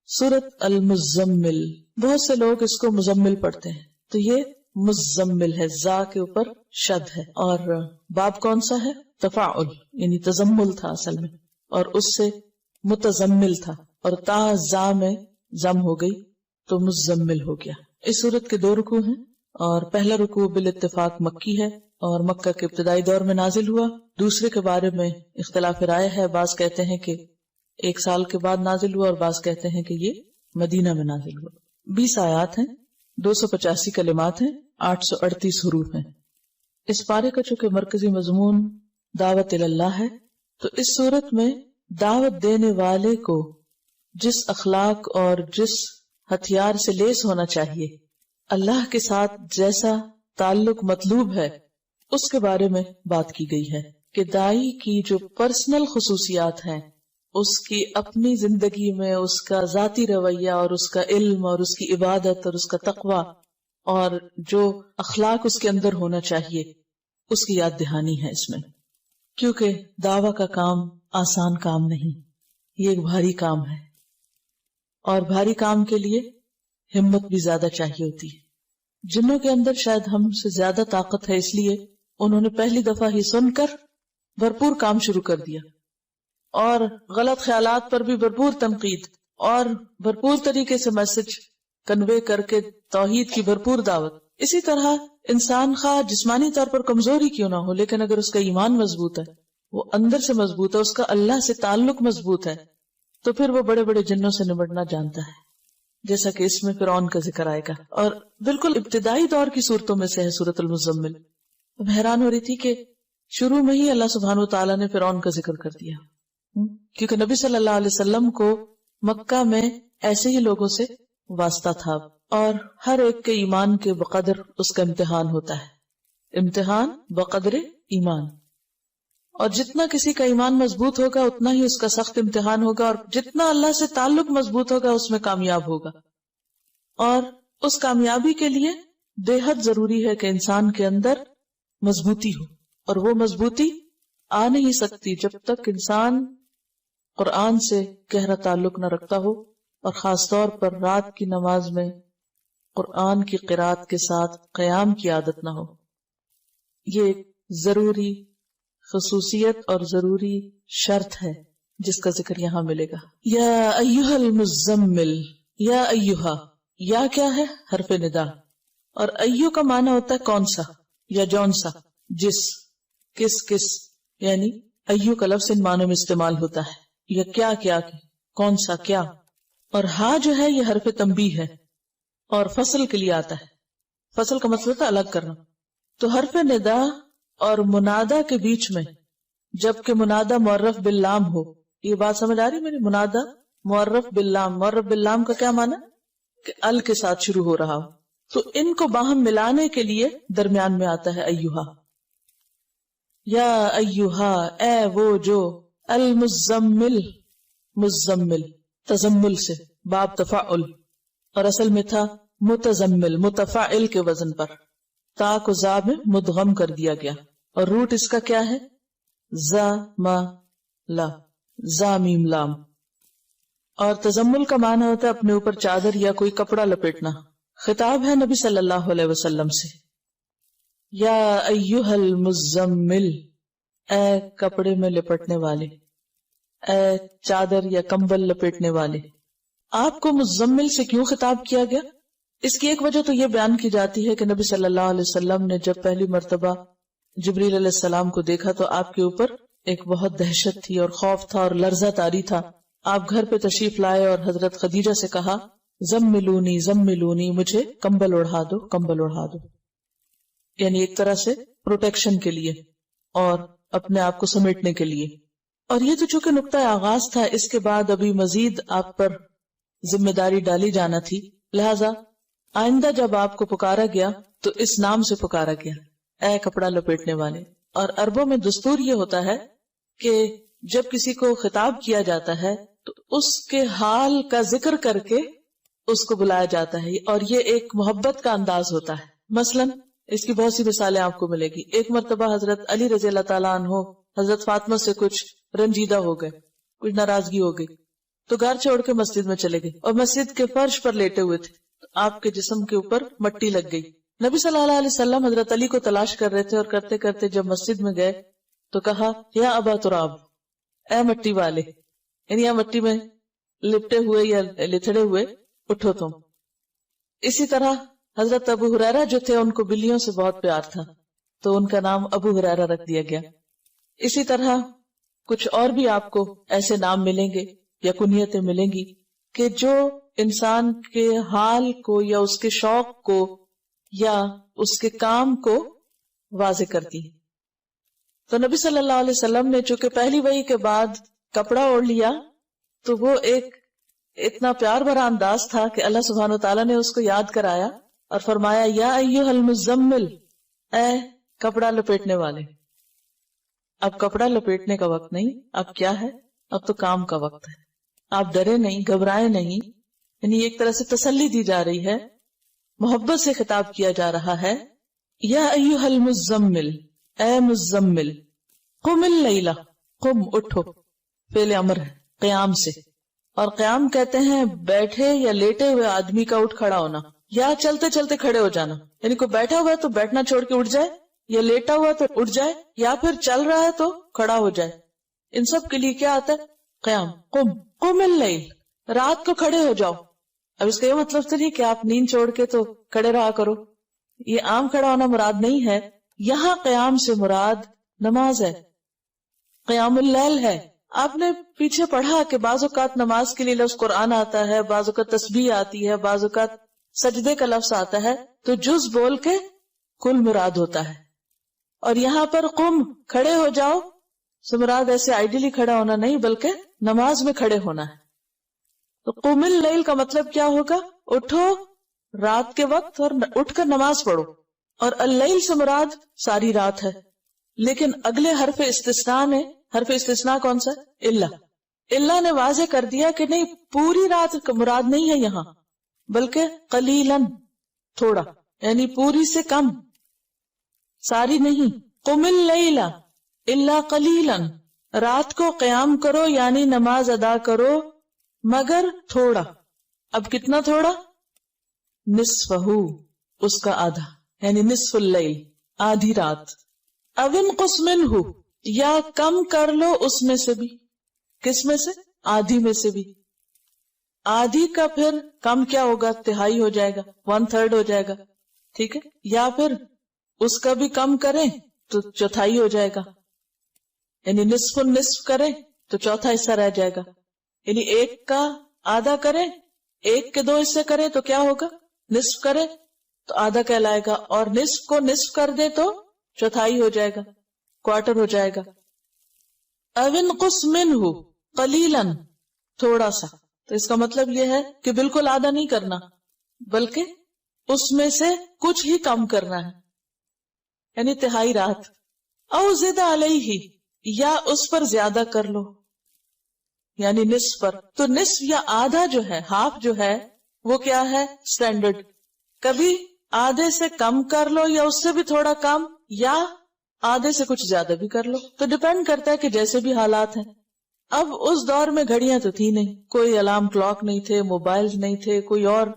سورت المزمل، بہت سے لوگ اس کو مزمل پڑھتے ہیں، تو یہ مزمل ہے، زا کے اوپر شد ہے، اور باب کون سا ہے؟ تفاعل، یعنی تزمل تھا اصل میں، اور اس سے متزمل تھا، اور تا زا میں زم ہو گئی تو مزمل ہو گیا۔ اس سورت کے 2 رکوع ہیں، اور پہلا رکوع بالاتفاق مکی ہے اور مکہ کے ابتدائی دور میں نازل ہوا۔ دوسرے کے بارے میں اختلاف رائے ہے، بعض کہتے ہیں کہ 1 سال کے بعد نازل ہوا، اور بعض کہتے ہیں کہ یہ مدینہ میں نازل ہوا۔ 20 آیات ہیں، 285 کلمات ہیں، 838 حروف ہیں۔ اس پارے کا چونکہ مرکزی مضمون دعوت اللہ ہے، تو اس صورت میں دعوت دینے والے کو جس اخلاق اور جس ہتھیار سے لیس ہونا چاہیے، اللہ کے ساتھ جیسا تعلق مطلوب ہے، اس کے بارے میں بات کی گئی ہے کہ داعی کی جو پرسنل خصوصیات ہیں، اس کی اپنی زندگی میں اس کا ذاتی رویہ اور اس کا علم اور اس کی عبادت اور اس کا تقوی اور جو اخلاق اس کے اندر ہونا چاہیے، اس کی یاد دہانی ہے اس میں، کیونکہ دعویٰ کا کام آسان کام نہیں، یہ ایک بھاری کام ہے، اور بھاری کام کے لیے ہمت بھی زیادہ چاہیے ہوتی ہے۔ جنوں کے اندر شاید ہم سے زیادہ طاقت ہے، اس لیے انہوں نے پہلی دفعہ ہی سن کر بھرپور کام شروع کر دیا، اور غلط خیالات پر بھی بھرپور تنقید، اور بھرپور طریقے سے میسج کنوے کر کے توحید کی بھرپور دعوت۔ اسی طرح انسان خواہ جسمانی طور پر کمزور ہی کیوں نہ ہو، لیکن اگر اس کا ایمان مضبوط ہے، وہ اندر سے مضبوط ہے، اس کا اللہ سے تعلق مضبوط ہے، تو پھر وہ بڑے بڑے جنوں سے نمٹنا جانتا ہے، جیسا کہ اس میں فرعون کا ذکر آئے گا، اور بالکل ابتدائی دور کی صورتوں میں سے ہے سورۃ المزمل۔ اب حیران ہو رہی تھی کہ شروع میں ہی اللہ سبحانہ وتعالیٰ نے فرعون کا ذکر کر دیا، کیونکہ نبی صلی اللہ علیہ وسلم کو مکہ میں ایسے ہی لوگوں سے واسطہ تھا، اور ہر ایک کے ایمان کے بقدر اس کا امتحان ہوتا ہے، امتحان بقدر ایمان، اور جتنا کسی کا ایمان مضبوط ہوگا اتنا ہی اس کا سخت امتحان ہوگا، اور جتنا اللہ سے تعلق مضبوط ہوگا اس میں کامیاب ہوگا۔ اور اس کامیابی کے لیے بے حد ضروری ہے کہ انسان کے اندر مضبوطی ہو، اور وہ مضبوطی آ نہیں سکتی جب تک انسان قرآن سے گہرا تعلق نہ رکھتا ہو، اور خاص طور پر رات کی نماز میں قرآن کی قرات کے ساتھ قیام کی عادت نہ ہو۔ یہ ایک ضروری خصوصیت اور ضروری شرط ہے جس کا ذکر یہاں ملے گا۔ یا ایھا المزمل، یا ایھا، یا کیا ہے؟ حرف ندا، اور ایھو کا معنی ہوتا ہے کون سا یا جون سا، جس، کس کس، یعنی ایھو کا لفظ ان معنوں میں استعمال ہوتا ہے، یا کیا کیا، کون سا کیا، اور ہاں جو ہے یہ حرف تنبیہ ہے اور فصل کے لیے آتا ہے۔ فصل کا مطلب ہوتا ہے الگ کرنا، تو حرف ندا اور منادا کے بیچ میں جبکہ منادا معرف باللام ہو، یہ بات سمجھ آ رہی میری؟ منادا معرف باللام، معرف باللام کا کیا معنی؟ کہ ال کے ساتھ شروع ہو رہا ہو، تو ان کو باہم ملانے کے لیے درمیان میں آتا ہے ایھا۔ یا ایھا، اے وہ جو، المزمل، مزمل تزمل سے، باب تفاعل، اور اصل میں تھا متزمل، متفاعل کے وزن پر، تا کو زا میں مدغم کر دیا گیا، اور روٹ اس کا کیا ہے؟ زا ما لا، زا میم لام، اور تزمل کا معنی ہوتا ہے اپنے اوپر چادر یا کوئی کپڑا لپیٹنا۔ خطاب ہے نبی صلی اللہ علیہ وسلم سے، یا ایھا المزمل، اے کپڑے میں لپٹنے والے، اے چادر یا کمبل لپیٹنے والے۔ آپ کو مزمل سے کیوں خطاب کیا گیا؟ اس کی ایک وجہ تو یہ بیان کی جاتی ہے کہ نبی صلی اللہ علیہ وسلم نے جب پہلی مرتبہ جبریل علیہ السلام کو دیکھا تو آپ کے اوپر ایک بہت دہشت تھی اور خوف تھا اور لرزہ طاری تھا۔ آپ گھر پہ تشریف لائے اور حضرت خدیجہ سے کہا، زملونی زملونی، مجھے کمبل اڑھا دو، کمبل اڑھا دو، یعنی ایک طرح سے پروٹیکشن کے لیے اور اپنے آپ کو سمیٹنے کے لیے۔ اور یہ تو چونکہ نقطہ آغاز تھا، اس کے بعد ابھی مزید آپ پر ذمہ داری ڈالی جانا تھی، لہذا آئندہ جب آپ کو پکارا گیا تو اس نام سے پکارا گیا، اے کپڑا لپیٹنے والے۔ اور عربوں میں دستور یہ ہوتا ہے کہ جب کسی کو خطاب کیا جاتا ہے تو اس کے حال کا ذکر کر کے اس کو بلایا جاتا ہے، اور یہ ایک محبت کا انداز ہوتا ہے۔ مثلا اس کی بہت سی مثالیں آپ کو ملے گی۔ ایک مرتبہ حضرت علی رضی اللہ تعالیٰ عنہ حضرت فاطمہ سے کچھ رنجیدہ ہو گئے، کچھ ناراضگی ہو گئی، تو گھر چھوڑ کے مسجد میں چلے گئے اور مسجد کے فرش پر لیٹے ہوئے تھے، تو آپ کے جسم کے اوپر مٹی لگ گئی. نبی صلی اللہ علیہ وسلم حضرت علی کو تلاش کر رہے تھے اور کرتے کرتے جب مسجد میں گئے تو کہا یا ابا تراب، اے مٹی والے، یعنی یا مٹی میں لپٹے ہوئے یا لتڑے ہوئے اٹھو تم. اسی طرح حضرت ابو ہریرہ جو تھے ان کو بلیوں سے بہت پیار تھا تو ان کا نام ابو ہریرہ رکھ دیا گیا. اسی طرح کچھ اور بھی آپ کو ایسے نام ملیں گے یا کنیتیں ملیں گی کہ جو انسان کے حال کو یا اس کے شوق کو یا اس کے کام کو واضح کرتی ہے. تو نبی صلی اللہ علیہ وسلم نے چونکہ پہلی وحی کے بعد کپڑا اوڑھ لیا تو وہ ایک اتنا پیار بھرا انداز تھا کہ اللہ سبحانہ و تعالیٰ نے اس کو یاد کرایا اور فرمایا یا ایھا المزمل، اے کپڑا لپیٹنے والے. اب کپڑا لپیٹنے کا وقت نہیں، اب کیا ہے؟ اب تو کام کا وقت ہے. آپ ڈرے نہیں، گھبرائے نہیں، یعنی ایک طرح سے تسلی دی جا رہی ہے، محبت سے خطاب کیا جا رہا ہے. یا ایھا المزمل، اے مزمل، قم اللیلہ، قم اٹھو، فعل امر ہے قیام سے. اور قیام کہتے ہیں بیٹھے یا لیٹے ہوئے آدمی کا اٹھ کھڑا ہونا یا چلتے چلتے کھڑے ہو جانا. یعنی کوئی بیٹھا ہوا ہے تو بیٹھنا چھوڑ کے اٹھ جائے، یا لیٹا ہوا تو اٹھ جائے، یا پھر چل رہا ہے تو کھڑا ہو جائے. ان سب کے لیے کیا آتا ہے؟ قیام. قم اللیل، رات کو کھڑے ہو جاؤ. اب اس کا یہ مطلب تو نہیں کہ آپ نیند چھوڑ کے تو کھڑے رہا کرو، یہ عام کھڑا ہونا مراد نہیں ہے. یہاں قیام سے مراد نماز ہے، قیام اللیل ہے. آپ نے پیچھے پڑھا کہ بعض اوقات نماز کے لیے لفظ قرآن آتا ہے، بعض اوقات تسبیح آتی ہے، بعض اوقات سجدے کا لفظ آتا ہے، تو جز بول کے کل مراد ہوتا ہے. اور یہاں پر قم، کھڑے ہو جاؤ سے مراد ایسے آئیڈیلی کھڑا ہونا نہیں بلکہ نماز میں کھڑے ہونا ہے. تو قم اللیل کا مطلب کیا ہوگا؟ اٹھو رات کے وقت اور اٹھ کر نماز پڑھو. اور اللیل سے مراد ساری رات ہے. لیکن اگلے حرف استثناء نے، حرف استثناء کون سا؟ اللہ نے واضح کر دیا کہ نہیں، پوری رات کا مراد نہیں ہے یہاں، بلکہ قلیلاً، تھوڑا، یعنی پوری سے کم، ساری نہیں. قم اللیل الا قلیلاً، رات کو قیام کرو یعنی نماز ادا کرو مگر تھوڑا. اب کتنا تھوڑا؟ نصفہ، اس کا آدھا، یعنی نصف اللیل، آدھی رات. او انقص منہ، یا کم کر لو اس میں سے بھی. کس میں سے؟ آدھی میں سے بھی. آدھی کا پھر کم کیا ہوگا؟ تہائی ہو جائے گا، 1/3 ہو جائے گا، ٹھیک ہے. یا پھر اس کا بھی کم کریں تو چوتھائی ہو جائے گا، یعنی نصف النصف کریں تو چوتھا حصہ رہ جائے گا. یعنی ایک کا آدھا کریں، ایک کے 2 حصے کریں تو کیا ہوگا؟ نصف کریں تو آدھا کہلائے گا، اور نصف کو نصف کر دے تو چوتھائی ہو جائے گا، کوارٹر ہو جائے گا. او انقص منہ قلیلاً، تھوڑا سا. تو اس کا مطلب یہ ہے کہ بالکل آدھا نہیں کرنا بلکہ اس میں سے کچھ ہی کم کرنا ہے، یعنی تہائی رات. او زد علیہ، یا اس پر زیادہ کر لو، یعنی نصف پر. تو نصف یا آدھا جو ہے، ہاف جو ہے، وہ کیا ہے؟ سٹینڈرڈ. کبھی آدھے سے کم کر لو یا اس سے بھی تھوڑا کم، یا آدھے سے کچھ زیادہ بھی کر لو. تو ڈیپینڈ کرتا ہے کہ جیسے بھی حالات ہیں. اب اس دور میں گھڑیاں تو تھی نہیں، کوئی الارم کلاک نہیں تھے، موبائل نہیں تھے، کوئی اور